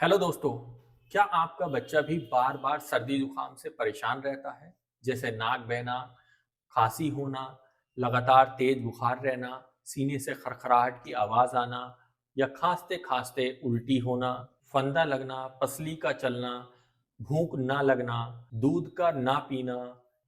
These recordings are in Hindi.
हेलो दोस्तों। क्या आपका बच्चा भी बार बार सर्दी जुकाम से परेशान रहता है? जैसे नाक बहना, खांसी होना, लगातार तेज बुखार रहना, सीने से खरखराहट की आवाज आना या खांसते खांसते उल्टी होना, फंदा लगना, पसली का चलना, भूख ना लगना, दूध का ना पीना।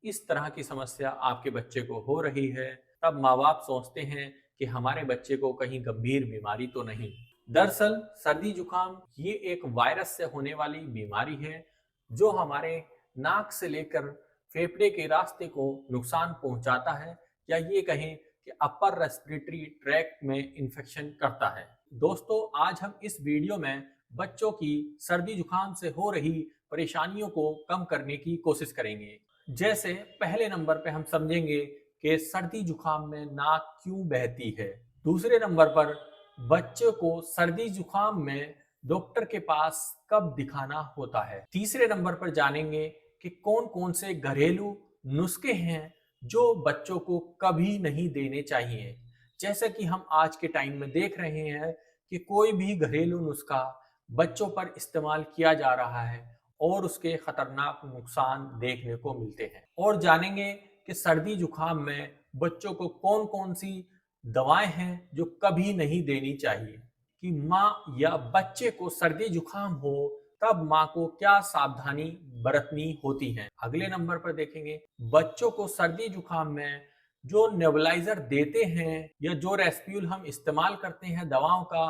इस तरह की समस्या आपके बच्चे को हो रही है, तब माँ बाप सोचते हैं कि हमारे बच्चे को कहीं गंभीर बीमारी तो नहीं। दरअसल सर्दी जुकाम ये एक वायरस से होने वाली बीमारी है जो हमारे नाक से लेकर फेफड़े के रास्ते को नुकसान पहुंचाता है, या ये कहें कि अपर रेस्पिरेटरी ट्रैक्ट में इन्फेक्शन करता है। दोस्तों, आज हम इस वीडियो में बच्चों की सर्दी जुकाम से हो रही परेशानियों को कम करने की कोशिश करेंगे। जैसे पहले नंबर पे हम समझेंगे कि सर्दी जुकाम में नाक क्यों बहती है। दूसरे नंबर पर बच्चे को सर्दी जुकाम में डॉक्टर के पास कब दिखाना होता है। तीसरे नंबर पर जानेंगे कि कौन कौन से घरेलू नुस्खे हैं जो बच्चों को कभी नहीं देने चाहिए। जैसे कि हम आज के टाइम में देख रहे हैं कि कोई भी घरेलू नुस्खा बच्चों पर इस्तेमाल किया जा रहा है और उसके खतरनाक नुकसान देखने को मिलते हैं। और जानेंगे कि सर्दी जुकाम में बच्चों को कौन कौन सी दवाएं हैं जो कभी नहीं देनी चाहिए। कि माँ या बच्चे को सर्दी जुकाम हो तब माँ को क्या सावधानी बरतनी होती है। अगले नंबर पर देखेंगे बच्चों को सर्दी जुकाम में जो नेबुलाइजर देते हैं या जो रेस्प्यूल हम इस्तेमाल करते हैं दवाओं का,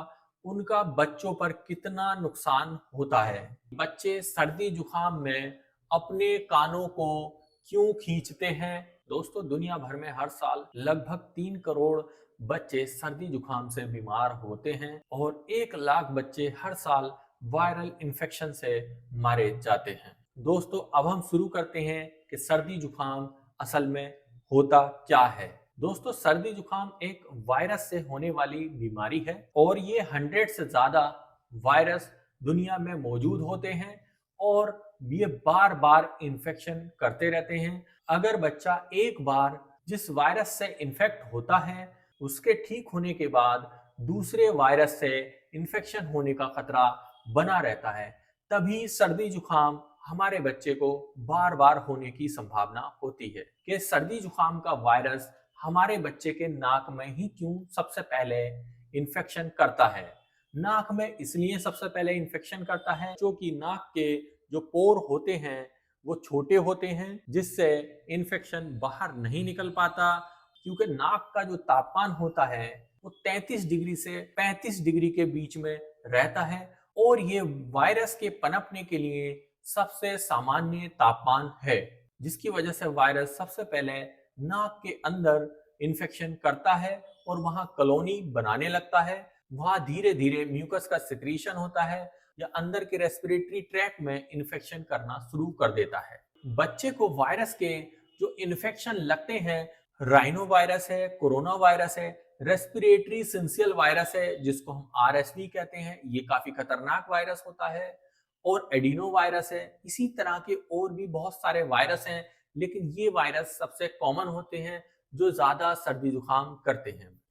उनका बच्चों पर कितना नुकसान होता है। बच्चे सर्दी जुकाम में अपने कानों को क्यों खींचते हैं। दोस्तों, दुनिया भर में हर साल लगभग 3 करोड़ बच्चे सर्दी जुकाम से बीमार होते हैं और 1 लाख बच्चे हर साल वायरल इन्फेक्शन से मारे जाते हैं। दोस्तों, अब हम शुरू करते हैं कि सर्दी जुकाम असल में होता क्या है। दोस्तों, सर्दी जुकाम एक वायरस से होने वाली बीमारी है और ये 100 से ज्यादा वायरस दुनिया में मौजूद होते हैं और ये बार बार इन्फेक्शन करते रहते हैं। अगर बच्चा एक बार जिस वायरस से इन्फेक्ट होता है, उसके ठीक होने के बाद दूसरे वायरस से इन्फेक्शन होने का खतरा बना रहता है। तभी सर्दी जुकाम हमारे बच्चे को बार बार होने की संभावना होती है। कि सर्दी जुकाम का वायरस हमारे बच्चे के नाक में ही क्यों सबसे पहले इन्फेक्शन करता है। नाक में इसलिए सबसे पहले इन्फेक्शन करता है क्योंकि नाक के जो पोर होते हैं वो छोटे होते हैं, जिससे इन्फेक्शन बाहर नहीं निकल पाता। क्योंकि नाक का जो तापमान होता है वो 33 डिग्री से 35 डिग्री के बीच में रहता है और ये वायरस के पनपने के लिए सबसे सामान्य तापमान है, जिसकी वजह से वायरस सबसे पहले नाक के अंदर इन्फेक्शन करता है और वहां कॉलोनी बनाने लगता है। वहां धीरे धीरे म्यूकस का सिक्रीशन होता है या अंदर के रेस्पिरेटरी ट्रैक्ट में इन्फेक्शन करना शुरू कर देता है। बच्चे को वायरस के जो इन्फेक्शन लगते हैं, राइनो वायरस है, कोरोना वायरस है, रेस्पिरेटरी सिंसियल वायरस है जिसको हम आरएसवी कहते हैं, ये काफी खतरनाक वायरस होता है, और एडिनो वायरस है। इसी तरह के और भी बहुत सारे वायरस हैं, लेकिन ये वायरस सबसे कॉमन होते हैं जो ज्यादा सर्दी जुकाम करते हैं।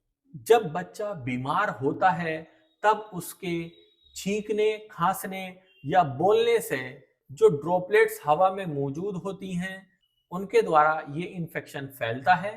जब बच्चा बीमार होता है तब उसके छींकने, खांसने या बोलने से जो ड्रॉपलेट्स हवा में मौजूद होती हैं उनके द्वारा ये इन्फेक्शन फैलता है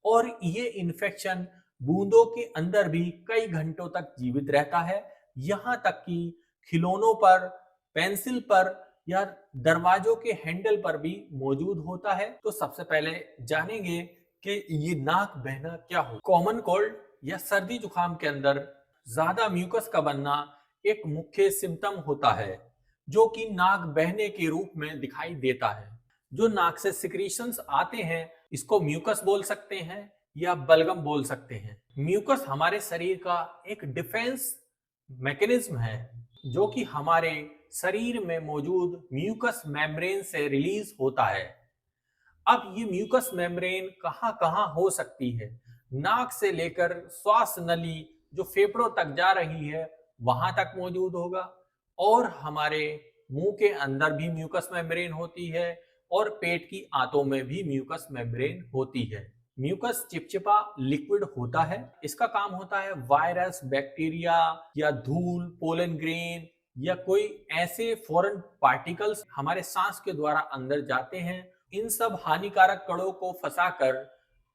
और ये इन्फेक्शन बूंदों के अंदर भी कई घंटों तक जीवित रहता है। यहाँ तक कि खिलौनों पर, पेंसिल पर या दरवाजों के हैंडल पर भी मौजूद होता है। तो सबसे पहले जानेंगे कि ये नाक बहना क्या हो। कॉमन कोल्ड या सर्दी जुकाम के अंदर ज्यादा म्यूकस का बनना एक मुख्य सिम्टम होता है जो कि नाक बहने के रूप में दिखाई देता है। जो नाक से सिक्रीशंस आते हैं इसको म्यूकस बोल सकते हैं या बलगम बोल सकते हैं। म्यूकस हमारे शरीर का एक डिफेंस मैकेनिज्म है जो कि हमारे शरीर में मौजूद म्यूकस मेम्ब्रेन से रिलीज होता है। अब ये म्यूकस मेम्ब्रेन कहाँ कहाँ हो सकती है। नाक से लेकर श्वास नली जो फेफड़ों तक जा रही है वहां तक मौजूद होगा, और हमारे मुंह के अंदर भी म्यूकस मेम्ब्रेन होती है और पेट की आंतों में भी म्यूकस मेम्ब्रेन होती है। म्यूकस चिपचिपा लिक्विड होता है। इसका काम होता है वायरस, बैक्टीरिया या धूल, पोलन ग्रेन या कोई ऐसे फॉरेन पार्टिकल्स हमारे सांस के द्वारा अंदर जाते हैं, इन सब हानिकारक कणों को फंसाकर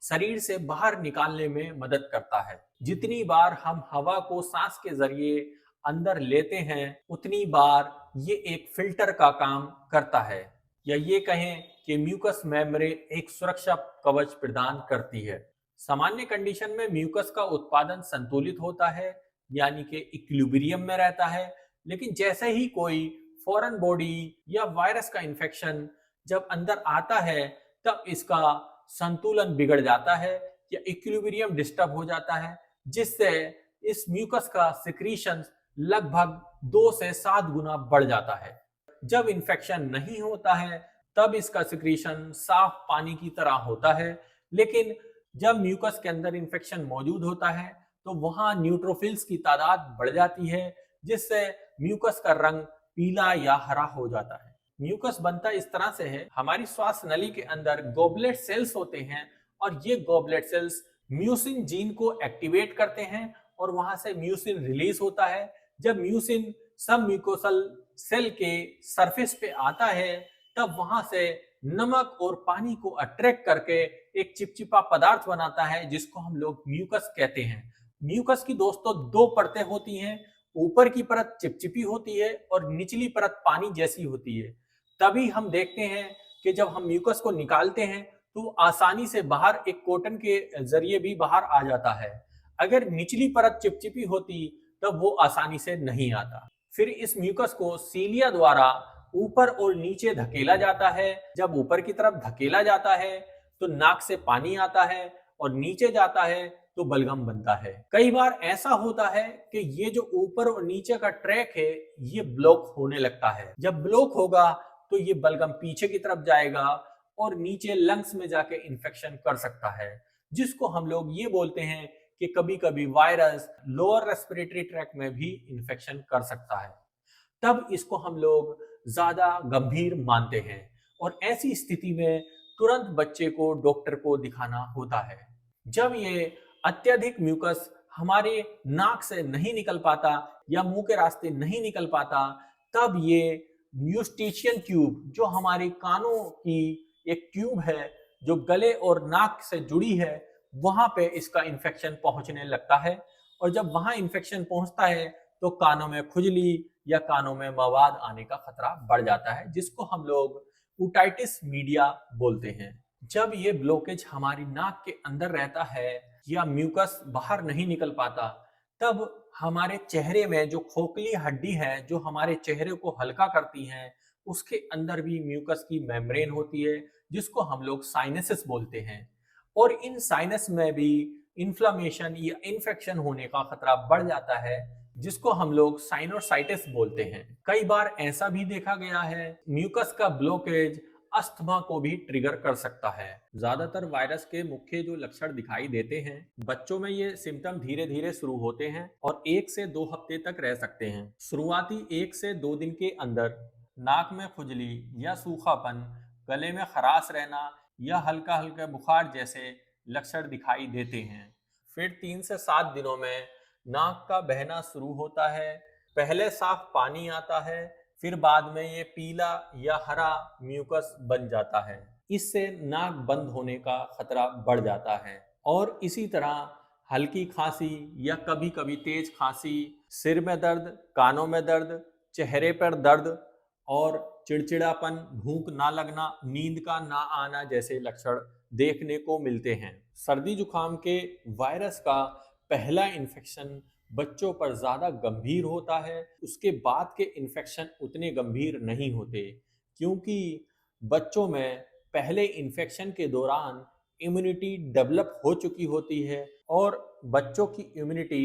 शरीर से बाहर निकालने में मदद करता है। जितनी बार हम हवा को सांस के जरिए अंदर लेते हैं, उतनी बार ये एक फिल्टर का काम करता है, या ये कहें कि म्यूकस मेम्ब्रेन एक सुरक्षा कवच प्रदान करती है। सामान्य कंडीशन में म्यूकस का उत्पादन संतुलित होता है, यानी कि इक्विलिब्रियम में रहता है। लेकिन जैसे ही कोई फॉरेन बॉडी या वायरस का इन्फेक्शन जब अंदर आता है, तब इसका संतुलन बिगड़ जाता है या इक्विलिब्रियम डिस्टर्ब हो जाता है, जिससे इस म्यूकस का सिक्रीशन लगभग 2 से 7 गुना बढ़ जाता है। जब इन्फेक्शन नहीं होता है, तब इसका सिक्रीशन साफ पानी की तरह होता है। लेकिन जब म्यूकस के अंदर इन्फेक्शन मौजूद होता है, तो वहां न्यूट्रोफिल्स की तादाद बढ़ जाती है, जिससे म्यूकस का रंग पीला या हरा हो जाता है। म्यूकस बनता इस तरह से है, हमारी श्वास नली के अंदर गॉबलेट सेल्स होते हैं, और ये गॉबलेट सेल्स म्यूसिन जीन को एक्टिवेट करते हैं, और वहां से म्यूसिन रिलीज होता है। जब म्यूसिन सब म्यूकोसल सेल के सरफेस पे आता है, तब वहां से नमक और पानी को अट्रैक्ट करके एक चिपचिपा पदार्थ बनाता है, जिसको हम लोग म्यूकस कहते हैं। म्यूकस की दोस्तों 2 परतें होती हैं, ऊपर की परत चिपचिपी होती है और निचली परत पानी जैसी होती है। तभी हम देखते हैं कि जब हम म्यूकस को निकालते हैं, तो आसानी से बाहर एक कॉटन के जरिए भी बाहर आ जाता है। अगर निचली परत चिपचिपी होती, तब वो आसानी से नहीं आता। फिर इस म्यूकस को सीलिया द्वारा ऊपर और नीचे धकेला जाता है। जब ऊपर की तरफ धकेला जाता है, तो नाक से पानी आता है, और नीचे जाता है तो बलगम बनता है। कई बार ऐसा होता है कि ये जो ऊपर और नीचे का ट्रैक है, ये ब्लॉक होने लगता है। जब ब्लॉक होगा, तो ये बलगम पीछे की तरफ जाएगा और नीचे लंग्स में जाके इन्फेक्शन कर सकता है, जिसको हम लोग ये बोलते हैं कि कभी कभी वायरस लोअर रेस्पिरेटरी ट्रैक में भी इन्फेक्शन कर सकता है। तब इसको हम लोग ज्यादा गंभीर मानते हैं, और ऐसी स्थिति में तुरंत बच्चे को डॉक्टर को दिखाना होता है। जब ये अत्यधिक म्यूकस हमारे नाक से नहीं निकल पाता या मुंह के रास्ते नहीं निकल पाता, तब ये यूस्टिशियन ट्यूब, जो हमारे कानों की एक ट्यूब है जो गले और नाक से जुड़ी है, वहां पे इसका इन्फेक्शन पहुंचने लगता है। और जब वहां इन्फेक्शन पहुंचता है, तो कानों में खुजली या कानों में मवाद आने का खतरा बढ़ जाता है, जिसको हम लोग ओटाइटिस मीडिया बोलते हैं। जब ये ब्लॉकेज हमारी नाक के अंदर रहता है या म्यूकस बाहर नहीं निकल पाता, तब हमारे चेहरे में जो खोखली हड्डी है, जो हमारे चेहरे को हल्का करती है, उसके अंदर भी म्यूकस की मेम्ब्रेन होती है, जिसको हम लोग साइनसेस बोलते हैं। और इन साइनस में भी इन्फ्लामेशन या इन्फेक्शन होने का खतरा बढ़ जाता है, जिसको हम लोग साइनोसाइटिस बोलते हैं। कई बार ऐसा भी देखा गया है, म्यूकस का ब्लॉकेज अस्थमा को भी ट्रिगर कर सकता है। ज्यादातर वायरस के मुख्य जो लक्षण दिखाई देते हैं, बच्चों में ये सिम्टम धीरे धीरे शुरू होते हैं और 1 से 2 हफ्ते तक रह सकते हैं। शुरुआती 1 से 2 दिन के अंदर नाक में खुजली या सूखापन, गले में खराश रहना या हल्का हल्का बुखार जैसे लक्षण दिखाई देते हैं। फिर 3 से 7 दिनों में नाक का बहना शुरू होता है। पहले साफ पानी आता है, फिर बाद में ये पीला या हरा म्यूकस बन जाता है। इससे नाक बंद होने का खतरा बढ़ जाता है। और इसी तरह हल्की खांसी या कभी कभी तेज खांसी, सिर में दर्द, कानों में दर्द, चेहरे पर दर्द और चिड़चिड़ापन, भूख ना लगना, नींद का ना आना जैसे लक्षण देखने को मिलते हैं। सर्दी जुकाम के वायरस का पहला इन्फेक्शन बच्चों पर ज्यादा गंभीर होता है। उसके बाद के इन्फेक्शन उतने गंभीर नहीं होते, क्योंकि बच्चों में पहले इन्फेक्शन के दौरान इम्यूनिटी डेवलप हो चुकी होती है और बच्चों की इम्यूनिटी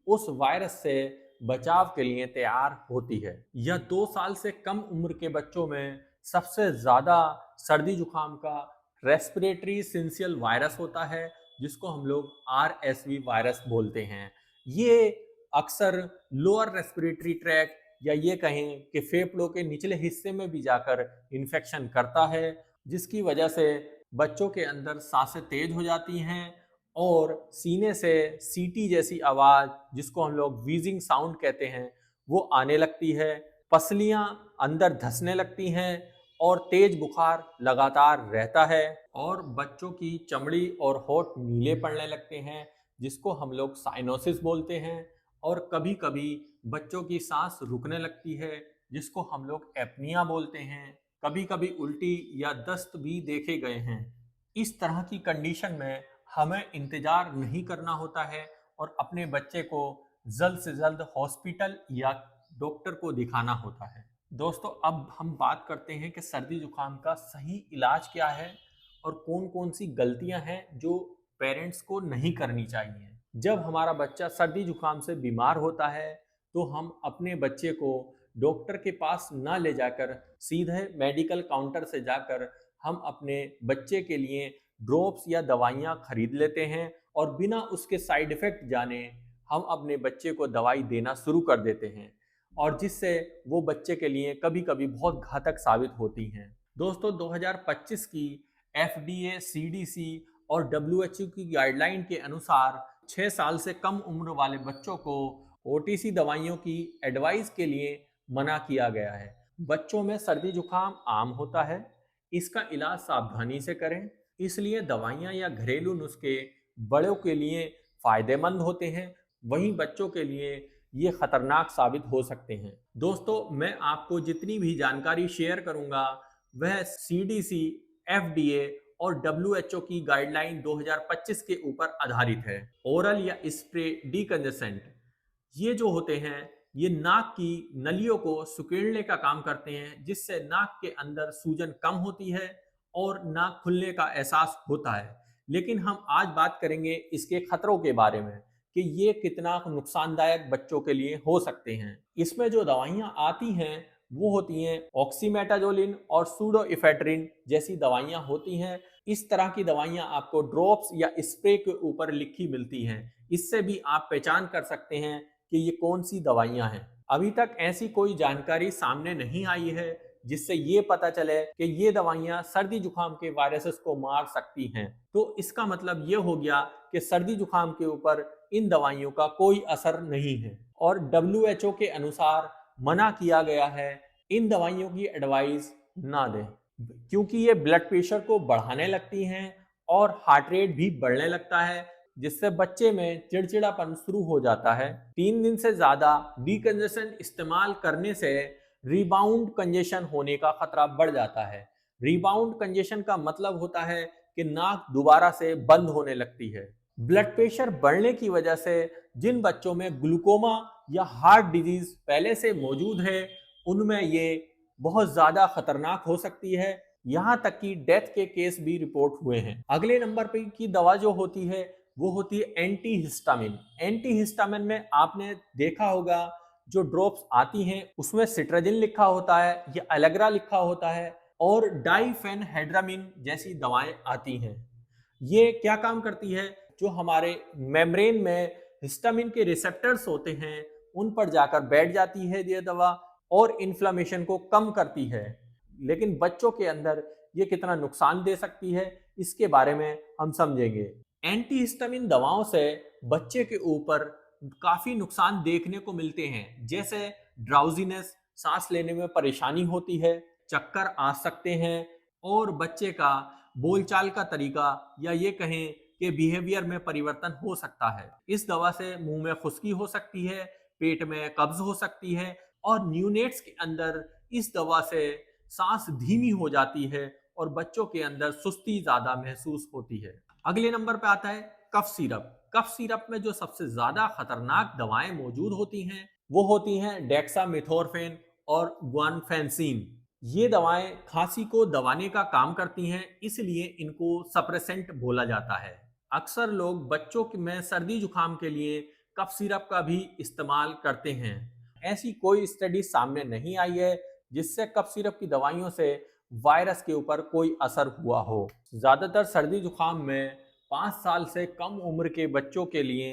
उस वायरस से बचाव के लिए तैयार होती है। यह 2 साल से कम उम्र के बच्चों में सबसे ज्यादा सर्दी जुकाम का रेस्पिरेटरी सिंसियल वायरस होता है, जिसको हम लोग RSV वायरस बोलते हैं। ये अक्सर लोअर रेस्पिरेटरी ट्रैक या ये कहें कि फेफड़ों के निचले हिस्से में भी जाकर इन्फेक्शन करता है, जिसकी वजह से बच्चों के अंदर सांसें तेज हो जाती हैं और सीने से सीटी जैसी आवाज, जिसको हम लोग व्हीजिंग साउंड कहते हैं, वो आने लगती है, पसलियां अंदर धंसने लगती हैं और तेज बुखार लगातार रहता है और बच्चों की चमड़ी और होंठ नीले पड़ने लगते हैं, जिसको हम लोग साइनोसिस बोलते हैं। और कभी कभी बच्चों की सांस रुकने लगती है, जिसको हम लोग एपनिया बोलते हैं। कभी कभी उल्टी या दस्त भी देखे गए हैं। इस तरह की कंडीशन में हमें इंतजार नहीं करना होता है और अपने बच्चे को जल्द से जल्द हॉस्पिटल या डॉक्टर को दिखाना होता है। दोस्तों, अब हम बात करते हैं कि सर्दी जुकाम का सही इलाज क्या है और कौन कौन सी गलतियां हैं जो पेरेंट्स को नहीं करनी चाहिए। जब हमारा बच्चा सर्दी जुकाम से बीमार होता है तो हम अपने बच्चे को डॉक्टर के पास ना ले जाकर सीधे मेडिकल काउंटर से जाकर हम अपने बच्चे के लिए ड्रॉप्स या दवाइयाँ खरीद लेते हैं और बिना उसके साइड इफ़ेक्ट जाने हम अपने बच्चे को दवाई देना शुरू कर देते हैं, और जिससे वो बच्चे के लिए कभी कभी बहुत घातक साबित होती हैं। दोस्तों, 2025 की FDA, CDC और WHO की गाइडलाइन के अनुसार 6 साल से कम उम्र वाले बच्चों को OTC दवाइयों की एडवाइस के लिए मना किया गया है। बच्चों में सर्दी जुकाम आम होता है, इसका इलाज सावधानी से करें, इसलिए दवाइयाँ या घरेलू नुस्खे बड़ों के लिए फायदेमंद होते हैं, वहीं बच्चों के लिए ये खतरनाक साबित हो सकते हैं। दोस्तों, मैं आपको जितनी भी जानकारी शेयर करूंगा वह CDC, FDA और WHO की गाइडलाइन 2025 के ऊपर आधारित है। ओरल या स्प्रे डीकंजेसेंट ये जो होते हैं, ये नाक की नलियों को सिकुड़ने का काम करते हैं, जिससे नाक के अंदर सूजन कम होती है और नाक खुलने का एहसास होता है। लेकिन हम आज बात करेंगे इसके खतरों के बारे में कि ये कितना नुकसानदायक बच्चों के लिए हो सकते हैं। इसमें जो दवाइयाँ आती हैं वो होती हैं ऑक्सीमेटाजोलिन और सूडोइफेड्रिन जैसी दवाइयाँ होती हैं। इस तरह की दवाइयाँ आपको ड्रॉप्स या स्प्रे के ऊपर लिखी मिलती हैं। इससे भी आप पहचान कर सकते हैं कि ये कौन सी दवाइयाँ हैं। अभी तक ऐसी कोई जानकारी सामने नहीं आई है जिससे ये पता चले कि ये दवाइयाँ सर्दी जुकाम के वायरसेस को मार सकती हैं। तो इसका मतलब ये हो गया कि सर्दी जुकाम के ऊपर इन दवाइयों का कोई असर नहीं है और WHO के अनुसार मना किया गया है इन दवाइयों की एडवाइस ना दें, क्योंकि ये ब्लड प्रेशर को बढ़ाने लगती हैं और हार्ट रेट भी बढ़ने लगता है, जिससे बच्चे में चिड़चिड़ापन शुरू हो जाता है। 3 दिन से ज्यादा डीकंजेशन इस्तेमाल करने से रिबाउंड कंजेशन होने का खतरा बढ़ जाता है। रिबाउंड कंजेशन का मतलब होता है कि नाक दोबारा से बंद होने लगती है। ब्लड प्रेशर बढ़ने की वजह से जिन बच्चों में ग्लूकोमा या हार्ट डिजीज पहले से मौजूद है, उनमें ये बहुत ज्यादा खतरनाक हो सकती है। यहाँ तक कि डेथ के केस भी रिपोर्ट हुए हैं। अगले नंबर पे की दवा जो होती है वो होती है एंटीहिस्टामिन। एंटीहिस्टामिन में आपने देखा होगा जो ड्रॉप्स आती हैं उसमें सिट्राजिन लिखा होता है या एलेग्रा लिखा होता है और डाइफेनहेड्रामिन जैसी दवाएं आती हैं। ये क्या काम करती है? जो हमारे मेम्ब्रेन में हिस्टामिन के रिसेप्टर्स होते हैं उन पर जाकर बैठ जाती है ये दवा और इन्फ्लेमेशन को कम करती है। लेकिन बच्चों के अंदर ये कितना नुकसान दे सकती है इसके बारे में हम समझेंगे। एंटीहिस्टामिन दवाओं से बच्चे के ऊपर काफी नुकसान देखने को मिलते हैं, जैसे ड्राउजीनेस, सांस लेने में परेशानी होती है, चक्कर आ सकते हैं और बच्चे का बोलचाल का तरीका या ये कहें कि बिहेवियर में परिवर्तन हो सकता है। इस दवा से मुंह में खुश्की हो सकती है, पेट में कब्ज हो सकती है और न्यूनेट्स के अंदर इस दवा से सांस धीमी हो जाती है और बच्चों के अंदर सुस्ती ज्यादा महसूस होती है। अगले नंबर पे आता है कफ सिरप। कफ सिरप में जो सबसे ज्यादा खतरनाक दवाएं मौजूद होती हैं वो होती हैं डेक्सामेथोर्फेन और गुआनफेंसिन। ये दवाएं खांसी को दबाने का काम करती हैं, इसलिए इनको सप्रेसेंट बोला जाता है। अक्सर लोग बच्चों में सर्दी जुकाम के लिए कफ सिरप का भी इस्तेमाल करते हैं। ऐसी कोई स्टडी सामने नहीं आई है जिससे कफ सिरप की दवाइयों से वायरस के ऊपर कोई असर हुआ हो। ज्यादातर सर्दी जुकाम में 5 साल से कम उम्र के बच्चों के लिए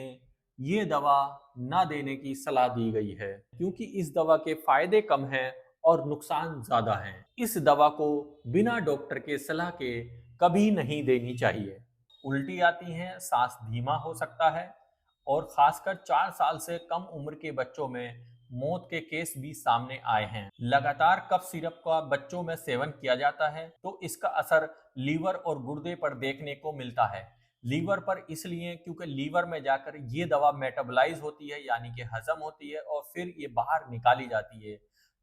ये दवा ना देने की सलाह दी गई है, क्योंकि इस दवा के फायदे कम हैं और नुकसान ज्यादा हैं। इस दवा को बिना डॉक्टर के सलाह के कभी नहीं देनी चाहिए। उल्टी आती है, सांस धीमा हो सकता है और खासकर 4 साल से कम उम्र के बच्चों में मौत के केस भी सामने आए हैं। लगातार कफ सिरप का बच्चों में सेवन किया जाता है तो इसका असर लीवर और गुर्दे पर देखने को मिलता है। लीवर पर इसलिए क्योंकि लीवर में जाकर ये दवा मेटाबोलाइज होती है, यानी कि हजम होती है और फिर ये बाहर निकाली जाती है।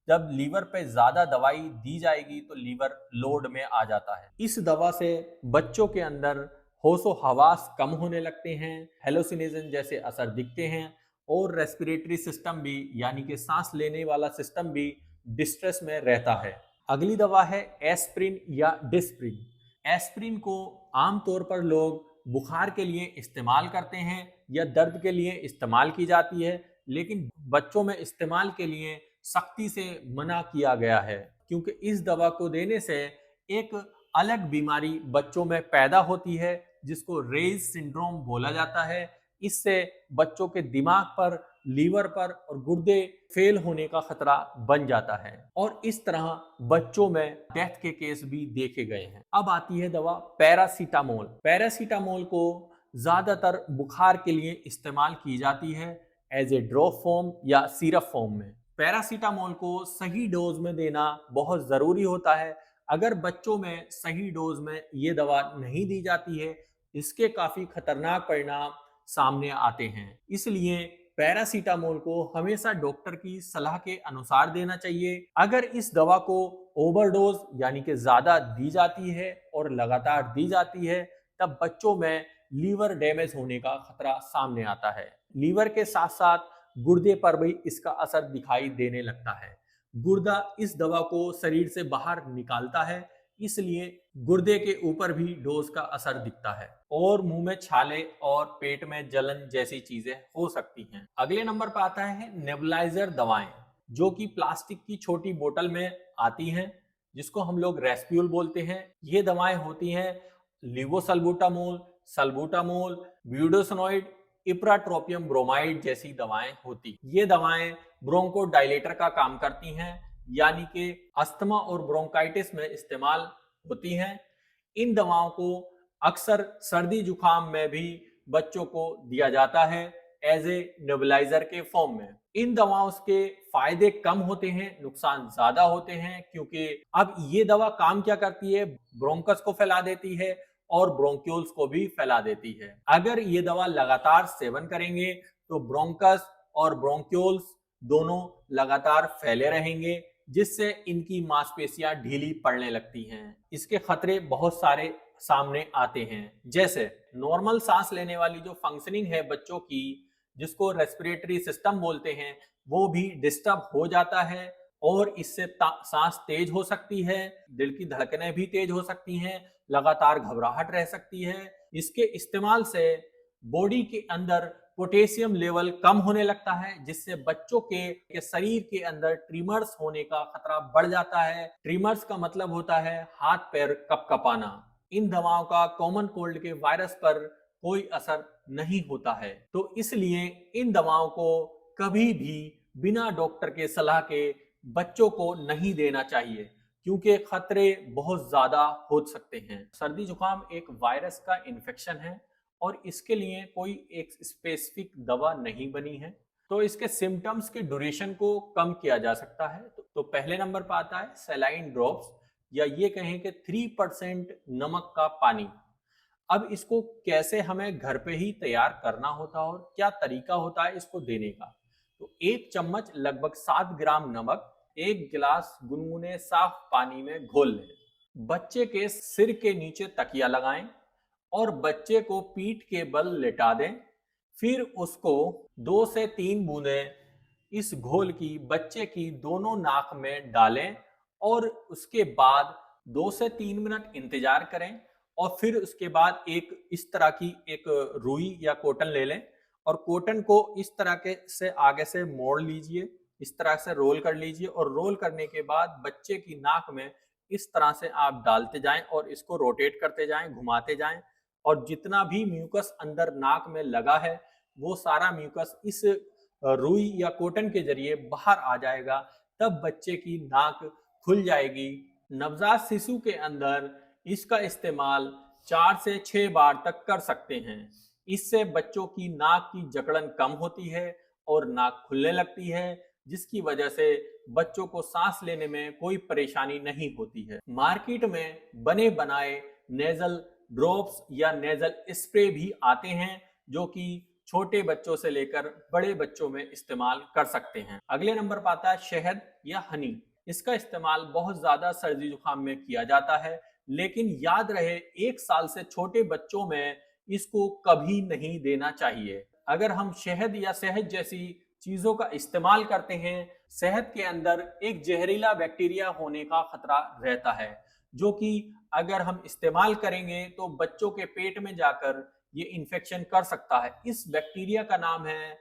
जब लीवर पे ज्यादा दवाई दी जाएगी तो लीवर लोड में आ जाता है। इस दवा से बच्चों के अंदर होशो हवास कम होने लगते हैं, हेलोसिनेशन जैसे असर दिखते हैं और रेस्पिरेटरी सिस्टम भी, यानी कि सांस लेने वाला सिस्टम भी डिस्ट्रेस में रहता है। अगली दवा है एस्प्रिन या डिस्प्रिन। एस्प्रिन को आमतौर पर लोग बुखार के लिए इस्तेमाल करते हैं या दर्द के लिए इस्तेमाल की जाती है, लेकिन बच्चों में इस्तेमाल के लिए सख्ती से मना किया गया है, क्योंकि इस दवा को देने से एक अलग बीमारी बच्चों में पैदा होती है जिसको रेज सिंड्रोम बोला जाता है। इससे बच्चों के दिमाग पर, लीवर पर और गुर्दे फेल होने का खतरा बन जाता है और इस तरह बच्चों में डेथ के केस भी देखे गए हैं। अब आती है दवा पैरासीटामोल। पैरासीटामोल को ज्यादातर बुखार के लिए इस्तेमाल की जाती है एज ए ड्रॉप फॉर्म या सिरप फॉर्म में। पैरासीटामोल को सही डोज में देना बहुत जरूरी होता है। अगर बच्चों में सही डोज में ये दवा नहीं दी जाती है, इसके काफी खतरनाक परिणाम सामने आते हैं। इसलिए पैरासीटामोल को हमेशा डॉक्टर की सलाह के अनुसार देना चाहिए। अगर इस दवा को ओवरडोज यानी कि ज्यादा दी जाती है और लगातार दी जाती है, तब बच्चों में लीवर डैमेज होने का खतरा सामने आता है। लीवर के साथ साथ गुर्दे पर भी इसका असर दिखाई देने लगता है। गुर्दा इस दवा को शरीर से बाहर निकालता है, इसलिए गुर्दे के ऊपर भी डोज का असर दिखता है और मुंह में छाले और पेट में जलन जैसी चीजें हो सकती हैं। अगले नंबर पर आता है नेबुलाइजर दवाएं, जो कि प्लास्टिक की छोटी बोतल में आती हैं, जिसको हम लोग रेस्प्यूल बोलते हैं। ये दवाएं होती हैं लिवोसल्बुटामोल, सल्बुटामोल, ब्यूडोसनोइड, इप्राट्रोपियम ब्रोमाइड जैसी दवाएं होती। ये दवाएं ब्रोंकोडाइलेटर का काम करती हैं, यानी कि अस्थमा और ब्रोंकाइटिस में इस्तेमाल होती हैं। इन दवाओं को अक्सर सर्दी जुकाम में भी बच्चों को दिया जाता है एज ए नेबुलाइजर के फॉर्म में। इन दवाओं के फायदे कम होते हैं, नुकसान ज्यादा होते हैं, क्योंकि अब ये दवा काम क्या करती है, ब्रोंकस को फैला देती है और ब्रोंक्यूल्स को भी फैला देती है। अगर ये दवा लगातार सेवन करेंगे तो ब्रोंकस और ब्रोंक्यूल्स दोनों लगातार फैले रहेंगे, जिससे इनकी मांसपेशियां ढीली पड़ने लगती हैं। इसके खतरे बहुत सारे सामने आते हैं, जैसे नॉर्मल सांस लेने वाली जो फंक्शनिंग है बच्चों की, जिसको रेस्पिरेटरी सिस्टम बोलते हैं, वो भी डिस्टर्ब हो जाता है और इससे सांस तेज हो सकती है, दिल की धड़कनें भी तेज हो सकती हैं, लगातार घबराहट रह सकती है। इसके इस्तेमाल से बॉडी के अंदर पोटेशियम लेवल कम होने लगता है, जिससे बच्चों के शरीर के अंदर ट्रीमर्स होने का खतरा बढ़ जाता है। ट्रीमर्स का मतलब होता है हाथ पैर कपकपाना। इन दवाओं का कॉमन कोल्ड के वायरस पर कोई असर नहीं होता है, तो इसलिए इन दवाओं को कभी भी बिना डॉक्टर के सलाह के बच्चों को नहीं देना चाहिए, क्योंकि खतरे बहुत ज्यादा हो सकते हैं। सर्दी जुकाम एक वायरस का इन्फेक्शन है और इसके लिए कोई एक स्पेसिफिक दवा नहीं बनी है, तो इसके सिम्टम्स के ड्यूरेशन को कम किया जा सकता है। तो पहले नंबर पर आता है सैलाइन ड्रॉप्स, या ये कहें कि 3% नमक का पानी। अब इसको कैसे हमें घर पे ही तैयार करना होता है और क्या तरीका होता है इसको देने का। तो 1 चम्मच लगभग 7 ग्राम नमक 1 गिलास गुनगुने साफ पानी में घोल लें। बच्चे के सिर के नीचे तकिया लगाएं और बच्चे को पीठ के बल लेटा दें। फिर उसको 2 से 3 बूंदें इस घोल की बच्चे की दोनों नाक में डालें और उसके बाद 2 से 3 मिनट इंतजार करें और फिर उसके बाद एक इस तरह की एक रुई या कॉटन ले लें और कॉटन को इस तरह के से आगे से मोड़ लीजिए, इस तरह से रोल कर लीजिए और रोल करने के बाद बच्चे की नाक में इस तरह से आप डालते जाएं और इसको रोटेट करते जाएं, घुमाते जाएं और जितना भी म्यूकस अंदर नाक में लगा है वो सारा म्यूकस इस रुई या कॉटन के जरिए बाहर आ जाएगा। तब बच्चे की नाक खुल जाएगी। नवजात शिशु के अंदर इसका इस्तेमाल 4 से 6 बार तक कर सकते हैं। इससे बच्चों की नाक की जकड़न कम होती है और नाक खुलने लगती है। जिसकी वजह से बच्चों को सांस लेने में कोई परेशानी नहीं होती है। मार्केट में बने बनाए नेजल ड्रॉप्स या नेजल स्प्रे भी आते हैं जो कि छोटे बच्चों से लेकर बड़े बच्चों में इस्तेमाल कर सकते हैं। अगले नंबर पर आता है शहद या हनी। इसका इस्तेमाल बहुत ज्यादा सर्दी जुकाम में किया जाता है, लेकिन याद रहे 1 साल से छोटे बच्चों में इसको कभी नहीं देना चाहिए। अगर हम शहद या शहद जैसी चीजों का इस्तेमाल करते हैं, शहद के अंदर एक जहरीला बैक्टीरिया होने का खतरा रहता है, जो कि अगर हम इस्तेमाल करेंगे तो बच्चों के पेट में जाकर ये इन्फेक्शन कर सकता है। इस बैक्टीरिया का नाम है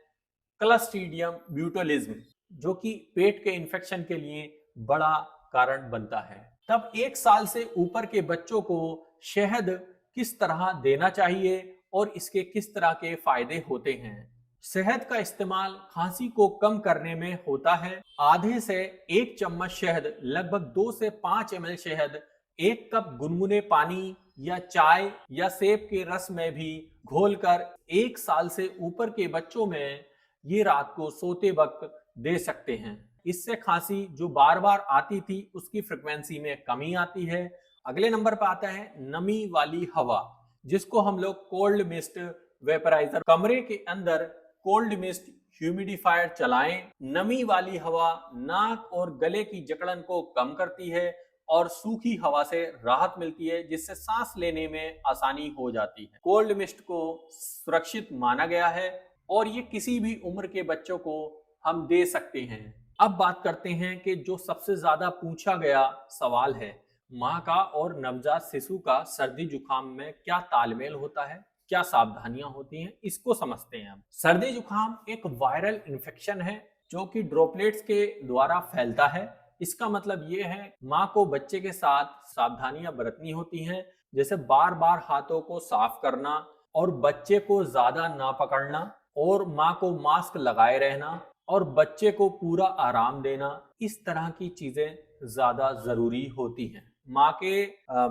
क्लस्ट्रीडियम ब्यूटोलिज्म, जो कि पेट के इन्फेक्शन के लिए बड़ा कारण बनता है। तब 1 साल से ऊपर के बच्चों को शहद किस तरह देना चाहिए और इसके किस तरह के फायदे होते हैं। शहद का इस्तेमाल खांसी को कम करने में होता है। आधे से 1 चम्मच शहद, लगभग 2 से 5 ml शहद 1 कप गुनगुने पानी या चाय या सेब के रस में भी घोलकर 1 साल से ऊपर के बच्चों में ये रात को सोते वक्त दे सकते हैं। इससे खांसी जो बार बार आती थी उसकी फ्रिक्वेंसी में कमी आती है। अगले नंबर पर आता है नमी वाली हवा, जिसको हम लोग कोल्ड मिस्ट वेपराइजर। कमरे के अंदर कोल्ड मिस्ट ह्यूमिडिफायर चलाएं। नमी वाली हवा नाक और गले की जकड़न को कम करती है और सूखी हवा से राहत मिलती है, जिससे सांस लेने में आसानी हो जाती है। कोल्ड मिस्ट को सुरक्षित माना गया है और ये किसी भी उम्र के बच्चों को हम दे सकते हैं। अब बात करते हैं कि जो सबसे ज्यादा पूछा गया सवाल है, माँ का और नवजात शिशु का सर्दी जुकाम में क्या तालमेल होता है, क्या सावधानियां होती हैं, इसको समझते हैं हम। सर्दी जुकाम एक वायरल इन्फेक्शन है जो कि ड्रॉपलेट्स के द्वारा फैलता है। इसका मतलब ये है माँ को बच्चे के साथ सावधानियां बरतनी होती हैं, जैसे बार बार हाथों को साफ करना और बच्चे को ज्यादा ना पकड़ना और माँ को मास्क लगाए रहना और बच्चे को पूरा आराम देना। इस तरह की चीजें ज्यादा जरूरी होती हैं। माँ के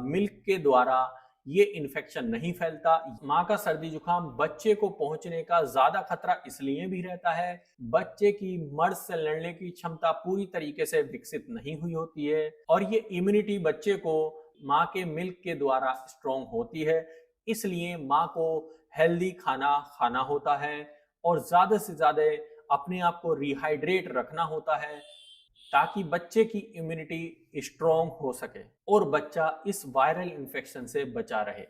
मिल्क के द्वारा ये इन्फेक्शन नहीं फैलता। माँ का सर्दी जुकाम बच्चे को पहुंचने का ज्यादा खतरा इसलिए भी रहता है, बच्चे की मर्ज से लड़ने की क्षमता पूरी तरीके से विकसित नहीं हुई होती है और ये इम्यूनिटी बच्चे को माँ के मिल्क के द्वारा स्ट्रॉन्ग होती है। इसलिए माँ को हेल्दी खाना खाना होता है और ज्यादा से ज्यादा अपने आप को रिहाइड्रेट रखना होता है, ताकि बच्चे की इम्यूनिटी स्ट्रॉन्ग हो सके और बच्चा इस वायरल इन्फेक्शन से बचा रहे।